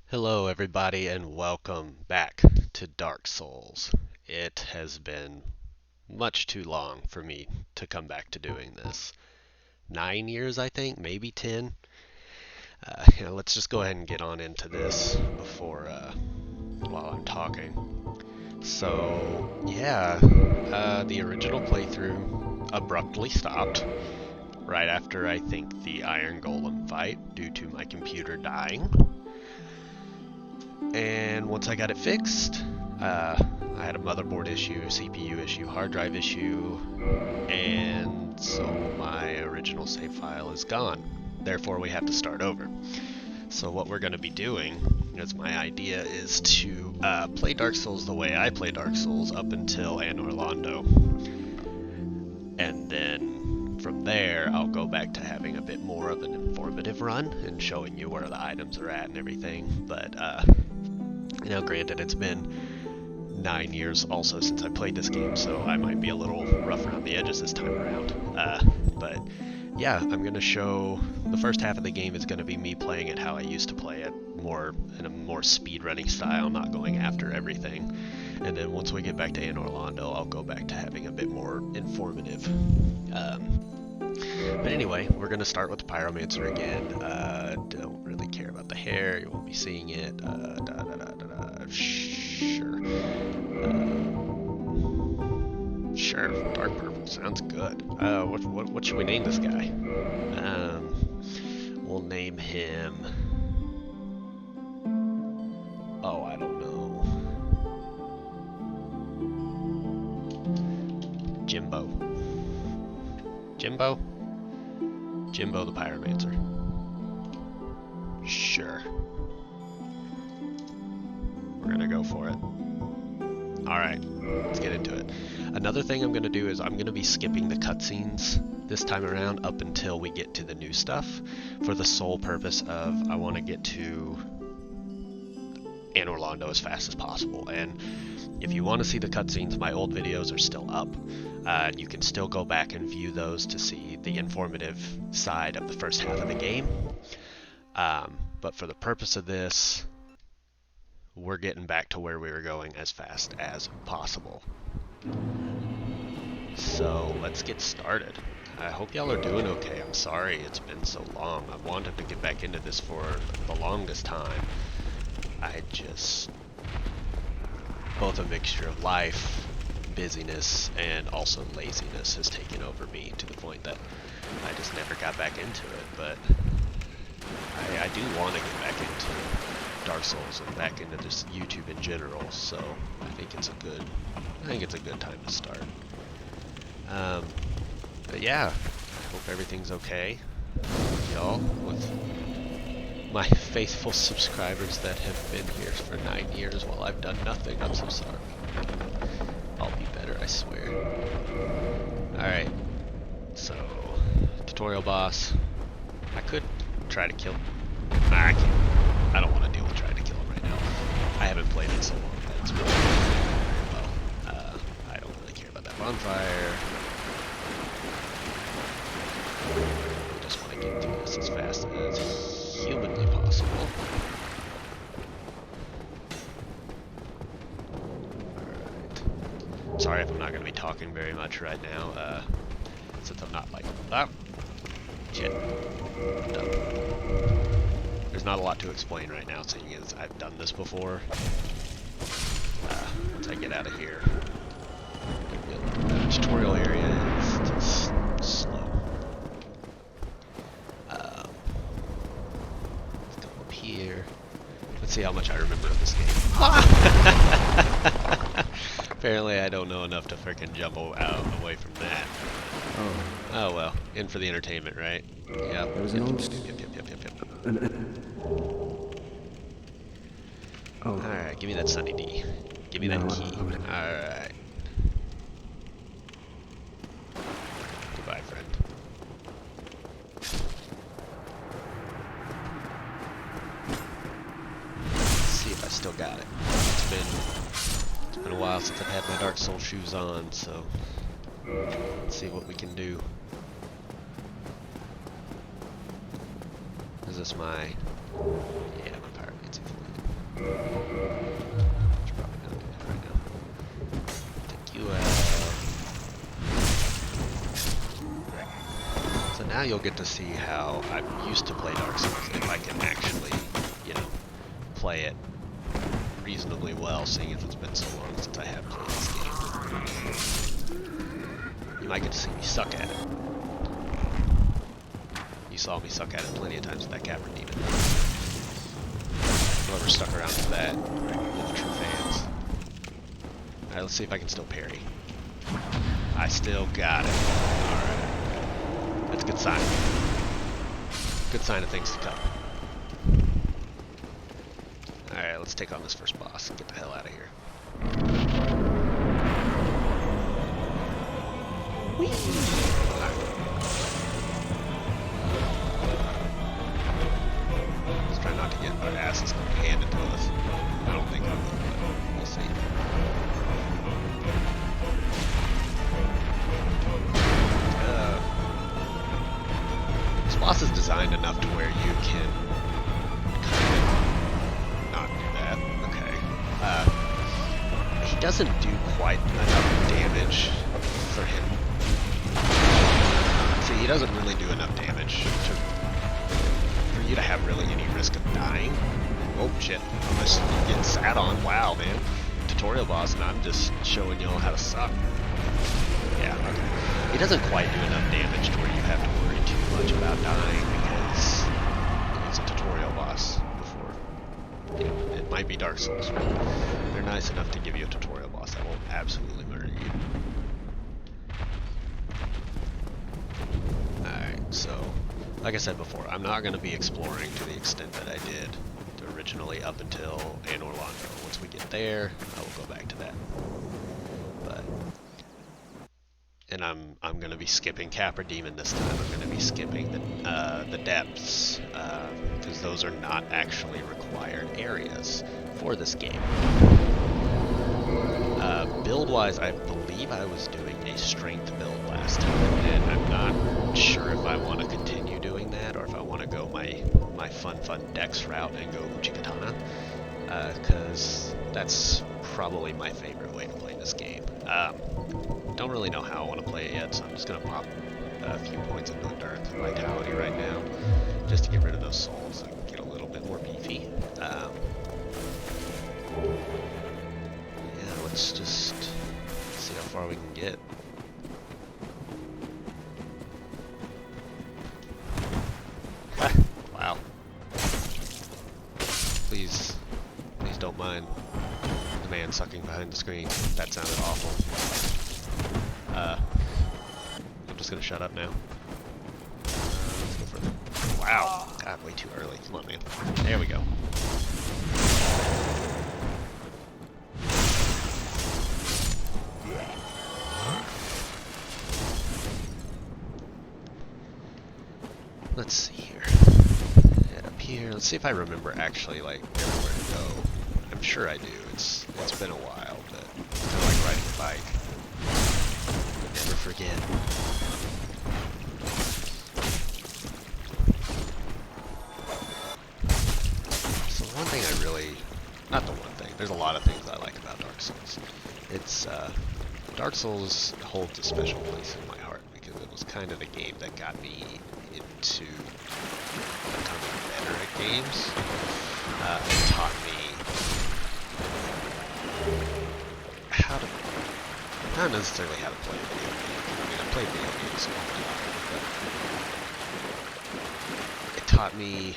Hello everybody and welcome back to Dark Souls. It has been much too long for me to come back to doing this. 9 years I think, maybe 10. Let's just go ahead and get on into this before while I'm talking. The original playthrough abruptly stopped right after I think the Iron Golem fight due to my computer dying. And once I got it fixed, I had a motherboard issue, CPU issue, hard drive issue, and so my original save file is gone. Therefore, we have to start over. So what we're going to be doing, as my idea, is to play Dark Souls the way I play Dark Souls up until Anor Londo. And then from there, I'll go back to having a bit more of an informative run and showing you where the items are at and everything. But granted, it's been 9 years also since I played this game, so I might be a little rough around the edges this time around. But yeah, I'm going to show the first half of the game is going to be me playing it how I used to play it, more in a more speedrunning style, not going after everything. And then once we get back to Anor Londo, I'll go back to having a bit more informative. But anyway, we're going to start with the Pyromancer again. Don't really care about the hair, you won't be seeing it. Sure. Sure, dark purple, sounds good. What should we name this guy? We'll name him... Oh, I don't know. Jimbo. Jimbo? Jimbo the Pyromancer. Sure. We're gonna go for it. Alright, let's get into it. Another thing I'm gonna do is I'm gonna be skipping the cutscenes this time around up until we get to the new stuff, for the sole purpose of I want to get to Anor Londo as fast as possible. And if you want to see the cutscenes, my old videos are still up. You can still go back and view those to see the informative side of the first half of the game. But for the purpose of this, we're getting back to where we were going as fast as possible. So let's get started. I hope y'all are doing okay. I'm sorry it's been so long. I wanted to get back into this for the longest time. Both a mixture of life, busyness, and also laziness has taken over me to the point that I just never got back into it. But I do want to get back into Dark Souls and back into this YouTube in general, so I think it's a good time to start. But yeah, I hope everything's okay, y'all, with my faithful subscribers that have been here for 9 years while I've done nothing. I'm so sorry. I'll be better, I swear. Alright, so tutorial boss. I could try to kill him. Nah, I can't. I don't want to deal with trying to kill him right now. I haven't played it so long that it's really well. I don't really care about that bonfire. I just want to get through this as fast as humanly possible. Alright. Sorry if I'm not going to be talking very much right now, since I'm not like... Ah! Shit. Done. There's not a lot to explain right now, seeing as I've done this before. Once I get out of here, the tutorial area is just slow. Let's go up here. Let's see how much I remember of this game. Apparently I don't know enough to frickin' jump out away from that. Oh well, in for the entertainment, right? Yep. Yep. Oh. Alright, give me that Sunny D. Give me that key. Alright. Goodbye, friend. Let's see if I still got it. It's been a while since I've had my Dark Souls shoes on, so let's see what we can do. Is this my... Yeah, my Pyromancer fluid. probably gonna do that right now. Take you out. So now you'll get to see how I used to play Dark Souls, if I can actually, you know, play it reasonably well, seeing as it's been so long since I have played this game. You might get to see me suck at it. You saw me suck at it plenty of times with that Capra Demon. Whoever stuck around for that, the true fans. Alright, let's see if I can still parry. I still got it. Alright. That's a good sign. Good sign of things to come. Alright, let's take on this first boss and get the hell out of here. Whee! Let's try not to get our asses handed to us. I don't think I will, but we'll see. This boss is designed enough to where you can he doesn't do quite enough damage for him. See, he doesn't really do enough damage for you to have really any risk of dying. Oh shit, I'm just getting sat on. Wow, man. Tutorial boss, and I'm just showing y'all how to suck. Yeah, okay. He doesn't quite do enough damage to where you have to worry too much about dying because he's a tutorial boss before. You know, it might be Dark Souls, but they're nice enough to give you a tutorial boss that won't absolutely murder you. Alright, so, like I said before, I'm not going to be exploring to the extent that I did originally up until Anor Londo. Once we get there, I will go back to that. But, and I'm going to be skipping Capra Demon this time. I'm going to be skipping the depths, because those are not actually required areas for this game. Build-wise, I believe I was doing a strength build last time, and I'm not sure if I want to continue doing that, or if I want to go my fun dex route and go Uchikatana, because that's probably my favorite way to play this game. Don't really know how I want to play it yet, so I'm just going to pop a few points into Endurance and Vitality right now, just to get rid of those souls and get a little bit more beefy. Yeah, let's just see how far we can get. Wow. Please don't mind the man sucking behind the screen. That sounded awful. I'm just gonna shut up now. Let's go for the... Wow. God, way too early. Come on, man. There we go. Let's see here. Head up here. Let's see if I remember actually like everywhere to go. I'm sure I do. It's been a while, but it's kind of like riding a bike. You'll never forget. So one thing I really, not the one thing. There's a lot of things I like about Dark Souls. It's Dark Souls holds a special place in my heart because it was kind of the game that got me into becoming better at games. It taught me how to, not necessarily how to play a video game. I mean, I played video games all my life, but it taught me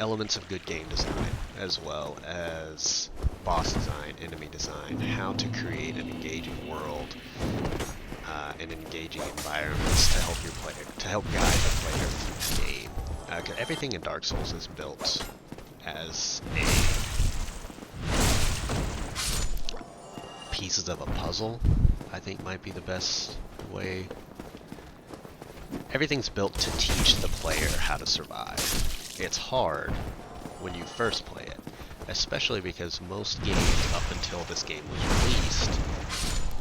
elements of good game design, as well as boss design, enemy design, how to create an engaging world, and engaging environments to help your player, to help guide the player through the game. Everything in Dark Souls is built as pieces of a puzzle, I think might be the best way. Everything's built to teach the player how to survive. It's hard when you first play it, especially because most games up until this game was released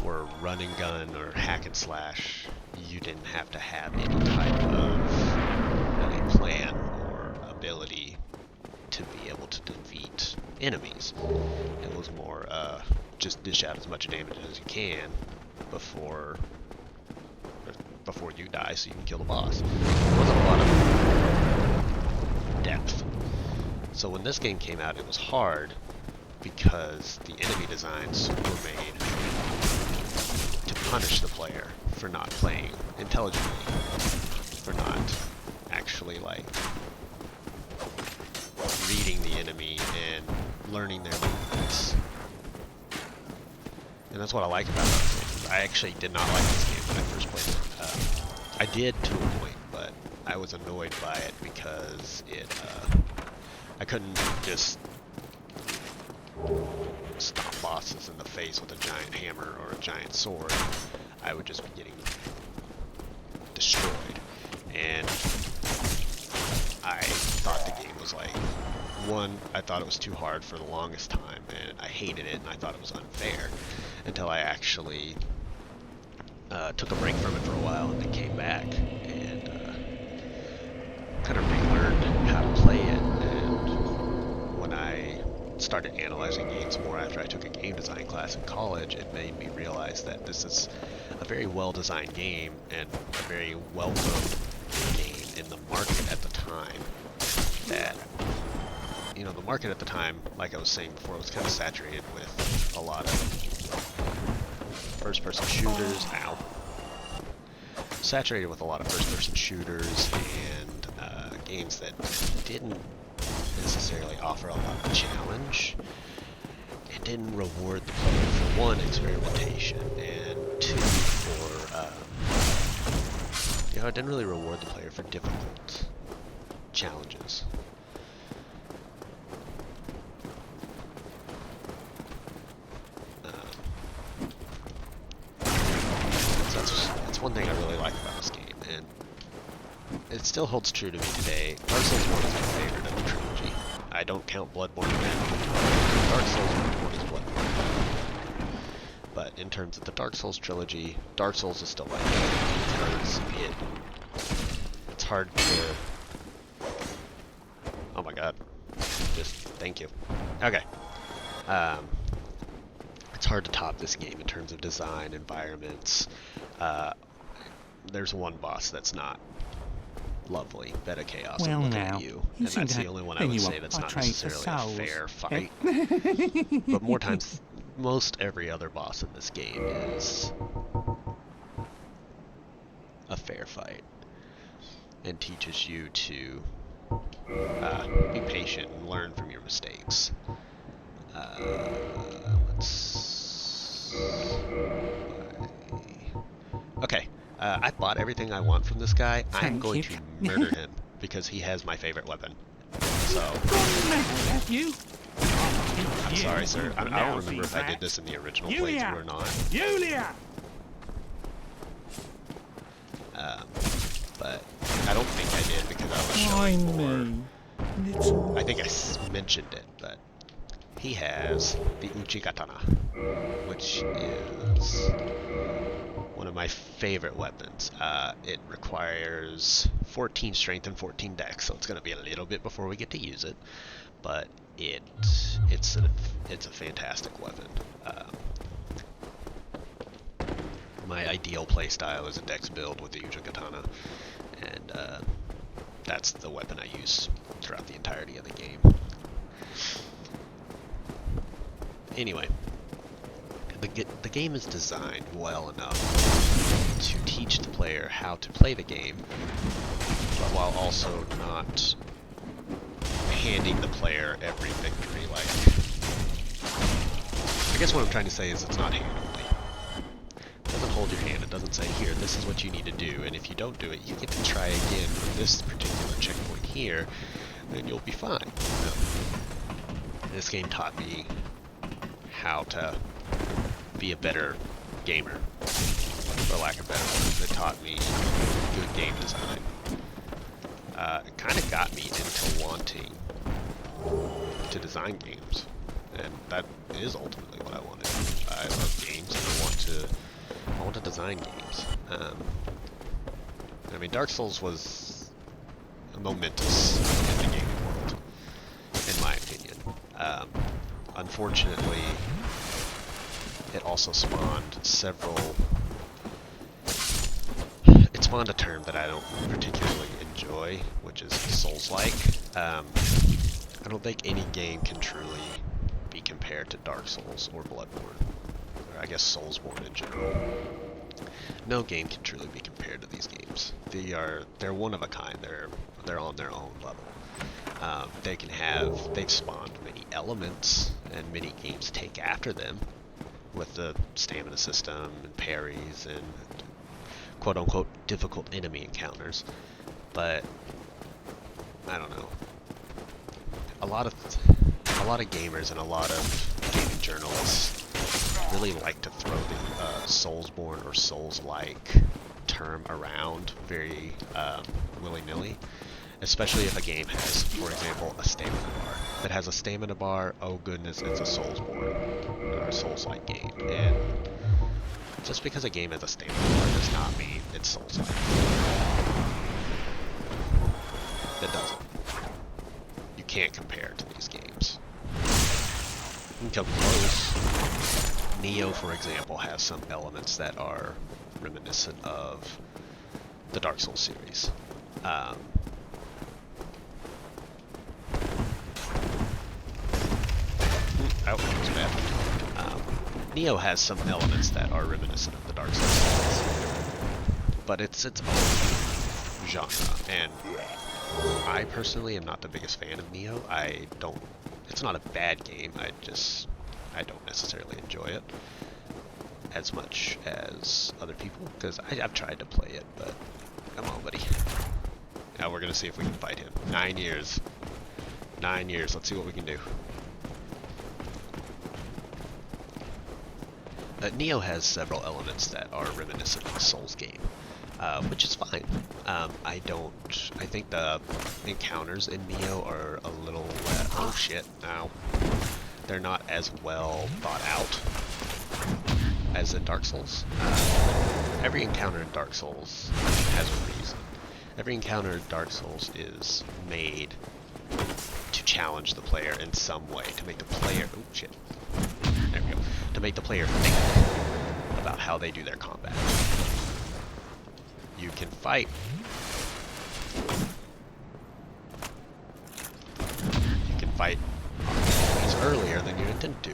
were run and gun or hack and slash. You didn't have to have any type of really plan or ability to be able to defeat enemies. It was more just dish out as much damage as you can before you die, so you can kill the boss. There wasn't a lot of depth. So when this game came out, it was hard because the enemy designs were made to punish the player for not playing intelligently, for not actually like reading the enemy and learning their movements. And that's what I like about it. I actually did not like this game when I first played it. I did to a point, but I was annoyed by it because I couldn't just stomp bosses in the face with a giant hammer or a giant sword. I would just be getting destroyed. And I thought the game was like, I thought it was too hard for the longest time, and I hated it, and I thought it was unfair, until I actually took a break from it for a while, and then came back, and kind of relearned how to play it. And when I started analyzing games more after I took a game design class in college, it made me realize that this is a very well-designed game, and a very welcome game in the market at the time. That, you know, the market at the time, like I was saying before, was kind of saturated with a lot of first-person shooters. Saturated with a lot of first-person shooters and games that didn't necessarily offer a lot of challenge. It didn't reward the player for, one, experimentation, and two, for you know, it didn't really reward the player for difficult challenges. That's one thing I really like about this game, and it still holds true to me today. Dark Souls 1 is my favorite of the trilogy. I don't count Bloodborne in that. Dark Souls 1 is Bloodborne. But in terms of the Dark Souls trilogy, Dark Souls is still my favorite because it's hard to... Oh my god. Just thank you. Okay. It's hard to top this game in terms of design, environments. There's one boss that's not lovely, Beta Chaos, well, looking now, at you, and that's the only one I would say that's not necessarily a fair fight. But more times, most every other boss in this game is a fair fight, and teaches you to be patient and learn from your mistakes. Okay, I bought everything I want from this guy. I'm going to murder him because he has my favorite weapon. So, I'm sorry, sir. I don't remember if I did this in the original playthrough or not. But I don't think I did because I was showing more. I think I mentioned it, but he has the Uchigatana, which is one of my favorite weapons. It requires 14 strength and 14 dex, so it's going to be a little bit before we get to use it, but it's a fantastic weapon. My ideal playstyle is a dex build with the Uchigatana, and that's the weapon I use throughout the entirety of the game. Anyway, the game is designed well enough to teach the player how to play the game, but while also not handing the player every victory. Like, I guess what I'm trying to say is it's not hand-holding. It doesn't hold your hand. It doesn't say, here, this is what you need to do, and if you don't do it, you get to try again from this particular checkpoint here, then you'll be fine. No. This game taught me how to be a better gamer, for lack of better words. It taught me good game design. It kind of got me into wanting to design games, and that is ultimately what I want to do. I love games, and I want to design games. I mean, Dark Souls was momentous in the gaming world, in my opinion. unfortunately, it also spawned several... It spawned a term that I don't particularly enjoy, which is Souls-like. I don't think any game can truly be compared to Dark Souls or Bloodborne, or I guess Soulsborne in general. No game can truly be compared to these games. They're one of a kind. They're on their own level. They've spawned many elements, and many games take after them with the stamina system and parries and quote-unquote difficult enemy encounters. But I don't know. A lot of gamers and a lot of gaming journalists really like to throw the Soulsborne or Souls-like term around very willy-nilly, especially if a game has, for example, a stamina bar. If it has a stamina bar, oh goodness, it's a Soulsborne or a Souls-like game. And just because a game has a stamina bar does not mean it's Souls-like. It doesn't. You can't compare it to these games. You can come close. Nioh, for example, has some elements that are reminiscent of the Dark Souls series. Oh, that was bad. Nioh has some elements that are reminiscent of the Dark Souls series, but it's its own genre, and I personally am not the biggest fan of Nioh. It's not a bad game, I don't necessarily enjoy it as much as other people, because I've tried to play it, but come on, buddy. Now we're gonna see if we can fight him. 9 years. 9 years, let's see what we can do. Nioh has several elements that are reminiscent of a Souls game, which is fine. I think the encounters in Nioh are a little, oh shit, now. They're not as well thought out as in Dark Souls. Every encounter in Dark Souls has a reason. Every encounter in Dark Souls is made to challenge the player in some way, to make the player, oh shit, there we go, to make the player think about how they do their combat. You can fight. You can fight enemies earlier than you intend to.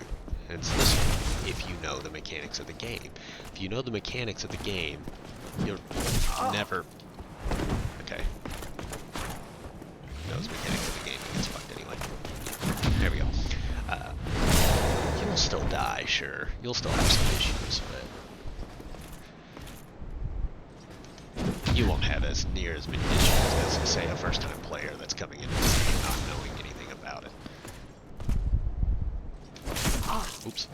And it's this one, if you know the mechanics of the game. If you know the mechanics of the game, you'll never... Okay. Knows mechanics of the game, it gets fucked anyway. There we go. You'll still die, sure. You'll still have some issues, but you won't have as near as many issues as, say, a first-time player that's coming into this game not knowing anything about it. Oops.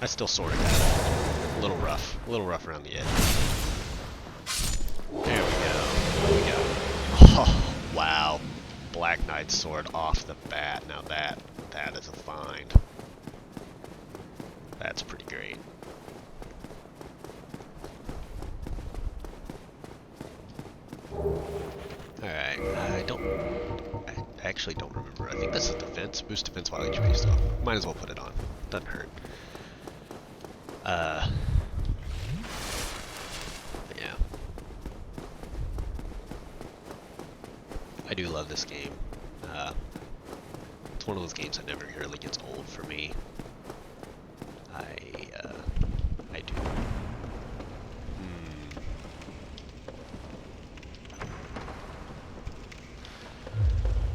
I still sort of got it. A little rough around the edge. There we go. There we go. Oh, wow. Black Knight's sword off the bat. Now that is a find. That's pretty great. Alright, I actually don't remember. I think this is defense. Boost defense while HP stuff. Might as well put it on. Doesn't hurt. Yeah. I do love this game. It's one of those games that never really gets old for me. I do.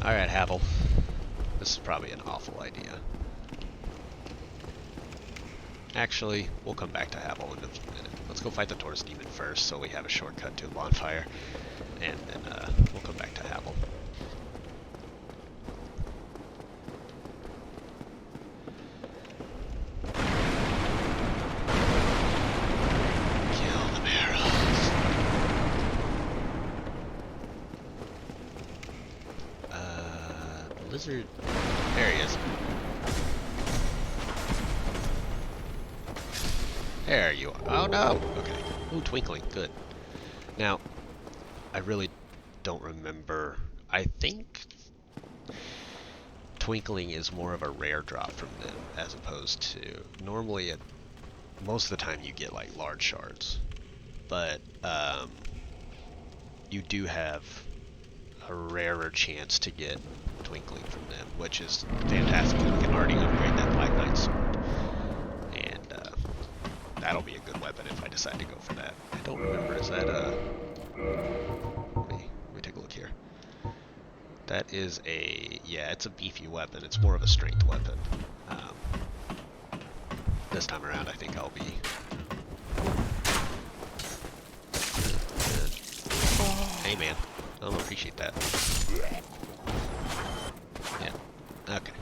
Alright, Havel. This is probably an awful idea. Actually, we'll come back to Havel in a minute. Let's go fight the Taurus Demon first, so we have a shortcut to a bonfire, and then we'll come back to Havel. Kill the barrels. Lizard. There he is. There you are. Oh no! Okay. Ooh, twinkling. Good. Now, I really don't remember. I think Twinkling is more of a rare drop from them as opposed to normally most of the time you get like large shards, but you do have a rarer chance to get Twinkling from them, which is fantastic. We can already upgrade that Black Knight sword, and that'll be a good weapon if I decide to go for that. I don't remember, is that let me take a look here. That is yeah, it's a beefy weapon. It's more of a strength weapon. This time around, I think I'll be... Hey, man. I don't appreciate that. Yeah. Okay.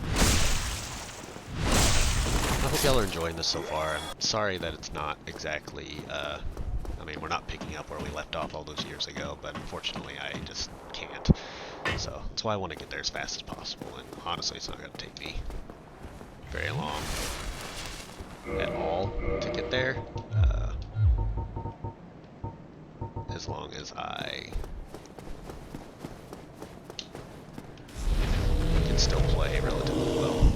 I hope y'all are enjoying this so far. I'm sorry that it's not exactly... I mean, we're not picking up where we left off all those years ago, but unfortunately, I just can't. So, that's why I want to get there as fast as possible, and honestly, it's not going to take me very long at all to get there, as long as I can still play relatively well.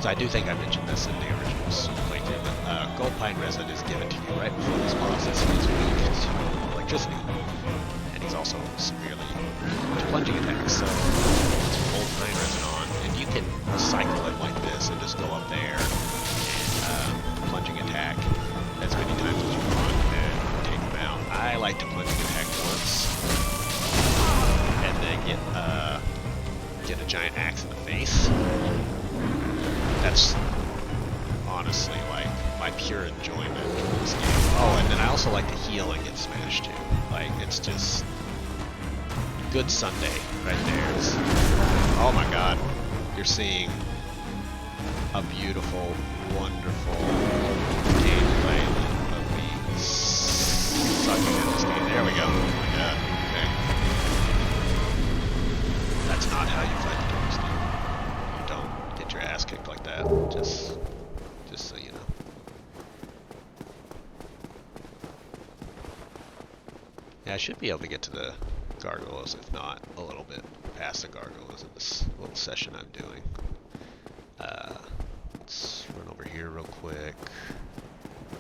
So I do think I mentioned this in the original playthrough, but Gold Pine Resin is given to you right before this boss as he's weak to electricity, and he's also severely weak to plunging attacks, so Gold Pine Resin on, and you can cycle it like this and just go up there and plunging attack as many times as you want and take them out. I like to plunging attack once and then get a giant axe in the face. That's honestly like my pure enjoyment in this game. Oh, and then I also like to heal and get smashed too. Like, it's just good Sunday right there. Oh my god, you're seeing a beautiful, wonderful gameplay of me sucking at this game. There we go. Oh my god. Okay. That's not how you fight the Dark Steel. You don't get your ass kicked like that. Just so you know. Yeah, I should be able to get to the gargoyles, if not a little bit past the gargoyles in this little session I'm doing. Let's run over here real quick.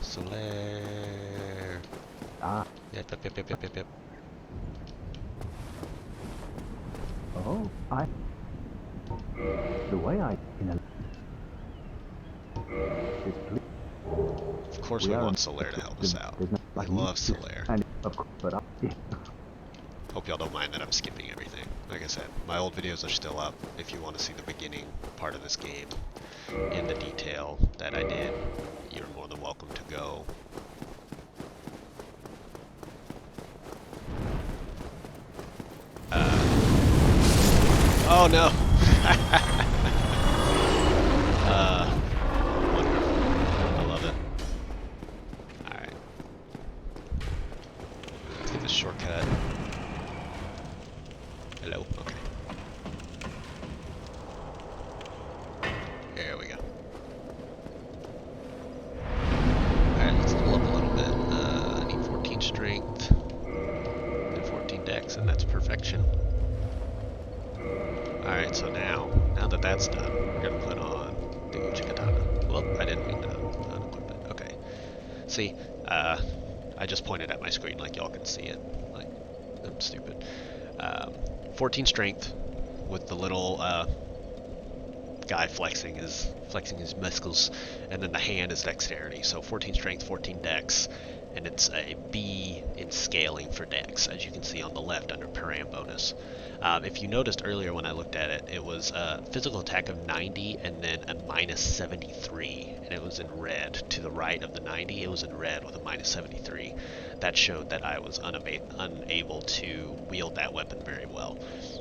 Solaire. Yep. Oh, the way I Of course we want Solaire to help us out. I love Solaire. Hope y'all don't mind that I'm skipping everything. Like I said, my old videos are still up. If you want to see the beginning part of this game in the detail that I did, you're more than welcome to go. Oh no! Wonderful. I love it. Alright. Let's get this shortcut. Hello? Okay. There we go. Alright, let's level up a little bit. I need 14 strength and 14 dex, and that's perfection. Alright, so now that that's done, we're gonna put on the Uchi Katana. Well, I didn't mean to unequip it. Okay. See, I just pointed at my screen like y'all can see it. Like, I'm stupid. 14 strength with the little guy flexing his muscles, and then the hand is dexterity. So 14 strength, 14 dex, and it's a B in scaling for dex, as you can see on the left under param bonus. If you noticed earlier when I looked at it, it was a physical attack of 90 and then a minus 73, and it was in red. To the right of the 90, it was in red with a minus 73. That showed that I was unable to wield that weapon very well.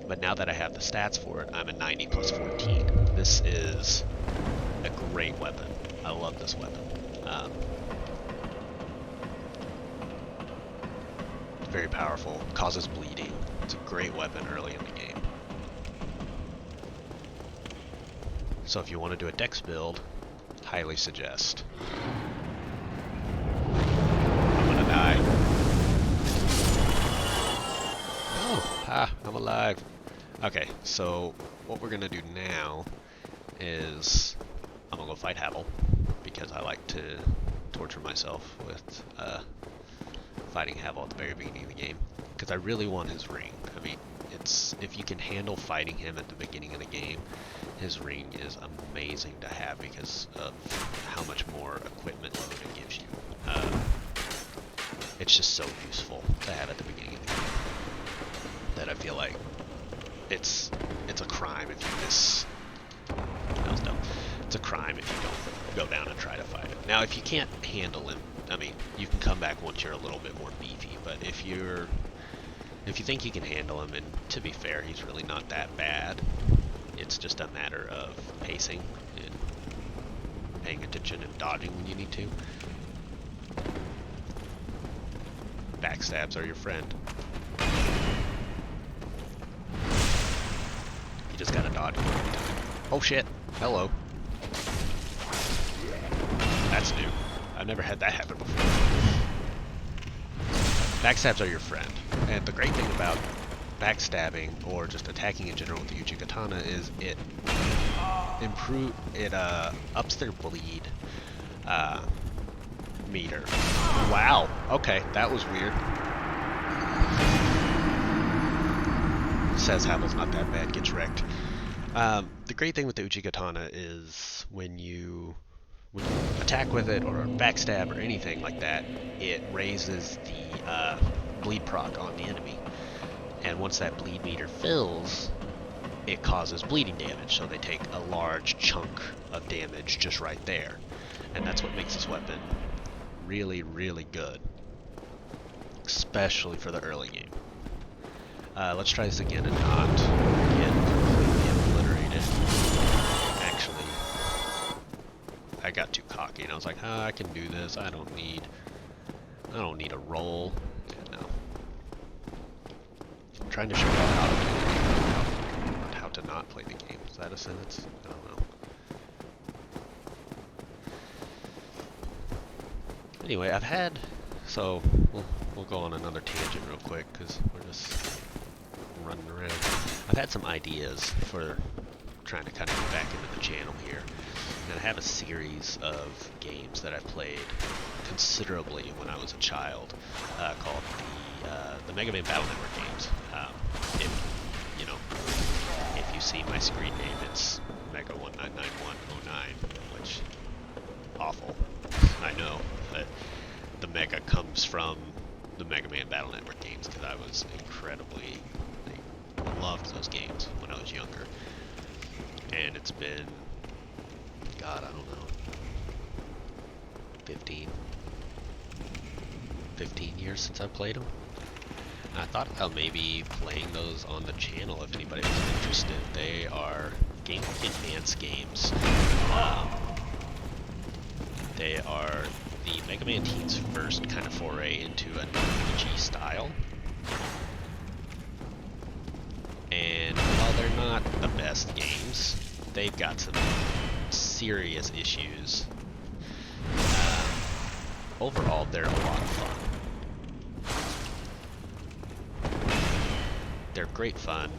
But now that I have the stats for it, I'm a 90 plus 14. This is a great weapon. I love this weapon. Very powerful, causes bleeding. It's a great weapon early in the game. So if you want to do a dex build, highly suggest. I'm Ah, I'm alive. Okay, so what we're gonna do now is I'm gonna go fight Havel because I like to torture myself with fighting Havel at the very beginning of the game because I really want his ring. I mean, it's if you can handle fighting him at the beginning of the game, his ring is amazing to have because of how much more equipment load it gives you. It's just so useful to have at the beginning of the game that I feel like it's a crime if you miss. That was dumb. It's a crime if you don't go down and try to fight him. Now, if you can't handle him, I mean, you can come back once you're a little bit more beefy. But if you think you can handle him, and to be fair, he's really not that bad. It's just a matter of pacing and paying attention and dodging when you need to. Backstabs are your friend. You just gotta dodge them every time. Oh shit! Hello. That's new. I've never had that happen before. Backstabs are your friend. And the great thing about backstabbing, or just attacking in general with the Uchi Katana, is it ups their bleed meter. Wow. Okay, that was weird. Says Havel's not that bad, gets wrecked. The great thing with the Uchi Katana is when you attack with it or backstab or anything like that, it raises the bleed proc on the enemy. And once that bleed meter fills, it causes bleeding damage. So they take a large chunk of damage just right there. And that's what makes this weapon really, really good. Especially for the early game. Let's try this again and not get completely obliterated. Actually, I got too cocky and I was like, oh, I can do this. I don't need a roll. Yeah, no. I'm trying to show you how to not play the game. Is that a sentence? I don't know. Anyway, so we'll go on another tangent real quick because we're just running around. I've had some ideas for trying to kind of get back into the channel here. And I have a series of games that I played considerably when I was a child, called the Mega Man Battle Network games. If you see my screen name, it's Mega 199109, which awful, I know, but the Mega comes from the Mega Man Battle Network games because I was incredibly loved those games when I was younger, and it's been, God, I don't know, 15 years since I played them. And I thought about maybe playing those on the channel if anybody was interested. They are Game Advance games. They are the Mega Man team's first kind of foray into an RPG style. And while they're not the best games, they've got some serious issues. Overall, they're a lot of fun. They're great fun.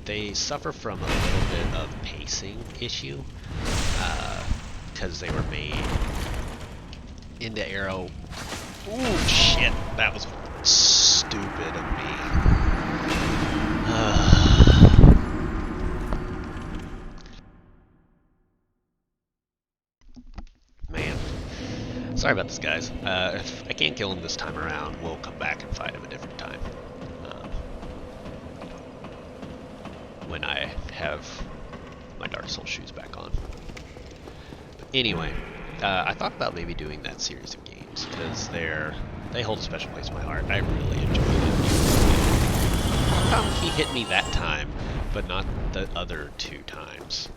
They suffer from a little bit of pacing issue because they were made in the era. Ooh, shit! That was stupid of me. Man. Sorry about this, guys. If I can't kill him this time around, we'll come back and fight him a different time. When I have my Dark Souls shoes back on. But anyway, I thought about maybe doing that series of games because they hold a special place in my heart. I really enjoyed it. He hit me that time, but not the other 2 times.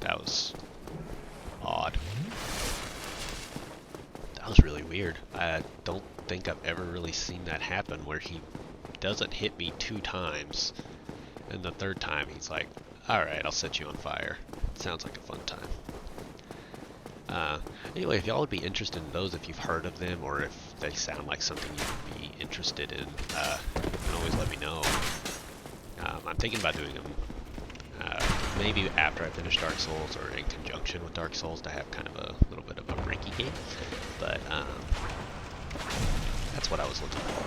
That was odd. That was really weird. I don't think I've ever really seen that happen where he doesn't hit me 2 times, and the 3rd time he's like, alright, I'll set you on fire. Sounds like a fun time. Anyway, if y'all would be interested in those, if you've heard of them, or if they sound like something you'd be interested in, you can always let me know. I'm thinking about doing them maybe after I finish Dark Souls, or in conjunction with Dark Souls, to have kind of a little bit of a breaky game. But that's what I was looking for.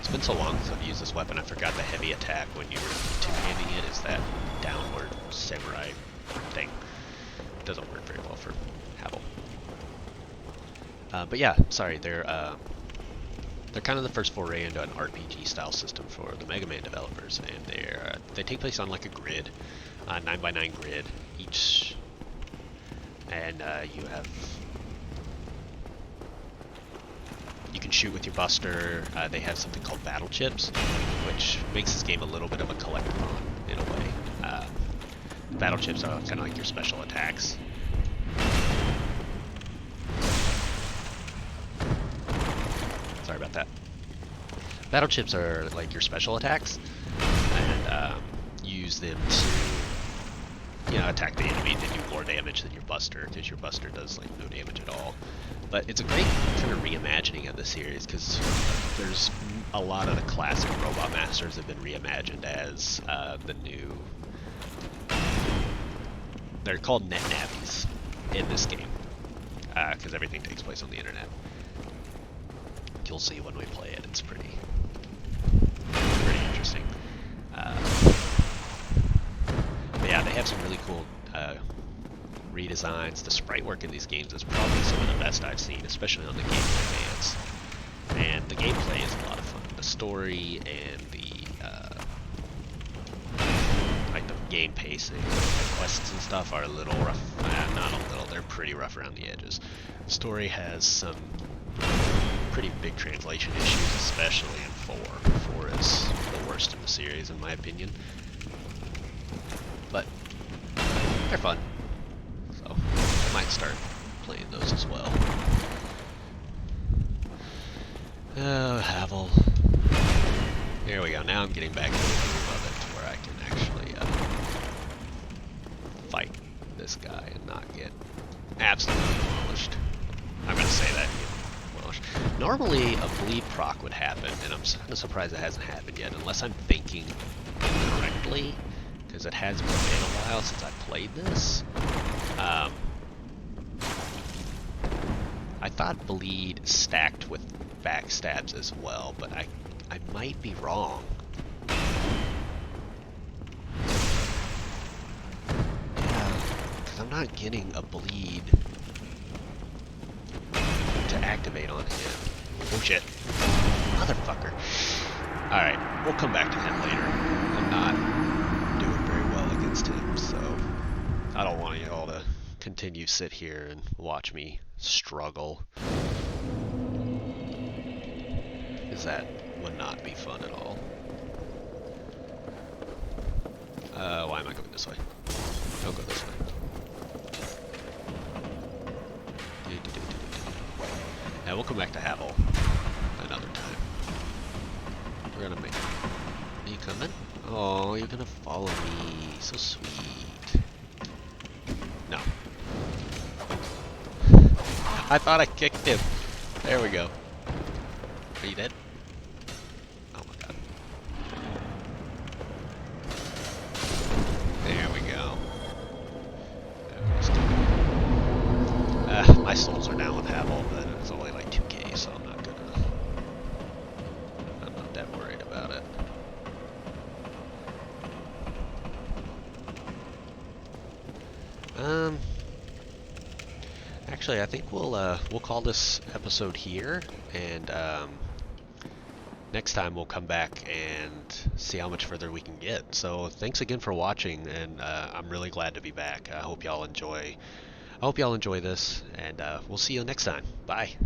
It's been so long since I've used this weapon, I forgot the heavy attack when you're two-handing it is that downward samurai thing. It doesn't work very well for Havel. But yeah, sorry, they're kind of the first foray into an RPG style system for the Mega Man developers, and they take place on like a grid, 9x9 grid each, and you can shoot with your buster. They have something called battle chips, which makes this game a little bit of a collectathon in a way. Battle chips are kind of like your special attacks. Sorry about that. Battle chips are like your special attacks, and use them to, attack the enemy and do more damage than your buster, because your buster does like no damage at all. But it's a great kind of reimagining of the series, because there's a lot of the classic Robot Masters have been reimagined as the new. They're called net navies in this game, because everything takes place on the internet. You'll see when we play it. It's pretty interesting. But yeah, they have some really cool redesigns. The sprite work in these games is probably some of the best I've seen, especially on the Game Boy Advance. And the gameplay is a lot of fun. The story and the game pacing, the quests and stuff are a little rough. Not a little, they're pretty rough around the edges. The story has some pretty big translation issues, especially in 4. 4 is the worst in the series, in my opinion. But they're fun, so I might start playing those as well. Oh, Havel. There we go. Now I'm getting back into the groove of it, to where I can actually fight this guy and not get absolutely demolished. I'm gonna say that. Normally, a bleed proc would happen, and I'm kind of surprised it hasn't happened yet, unless I'm thinking incorrectly, because it has been a while since I played this. I thought bleed stacked with backstabs as well, but I might be wrong. Yeah, because I'm not getting a bleed to activate on him. Oh shit. Motherfucker. Alright, we'll come back to him later. I'm not doing very well against him, so I don't want you all to continue sit here and watch me struggle. Because that would not be fun at all. Why am I going this way? Don't go this way. Yeah, we'll come back to Havel another time. We're gonna make... Are you coming? Oh, you're gonna follow me. So sweet. No. I thought I kicked him. There we go. Are you dead? Oh my god. There we go. My souls are down with Havel, but it's only like 2k, so I'm not that worried about it. Actually, I think we'll call this episode here, and next time we'll come back and see how much further we can get. So thanks again for watching, and I'm really glad to be back. I hope y'all enjoy this, and we'll see you next time. Bye.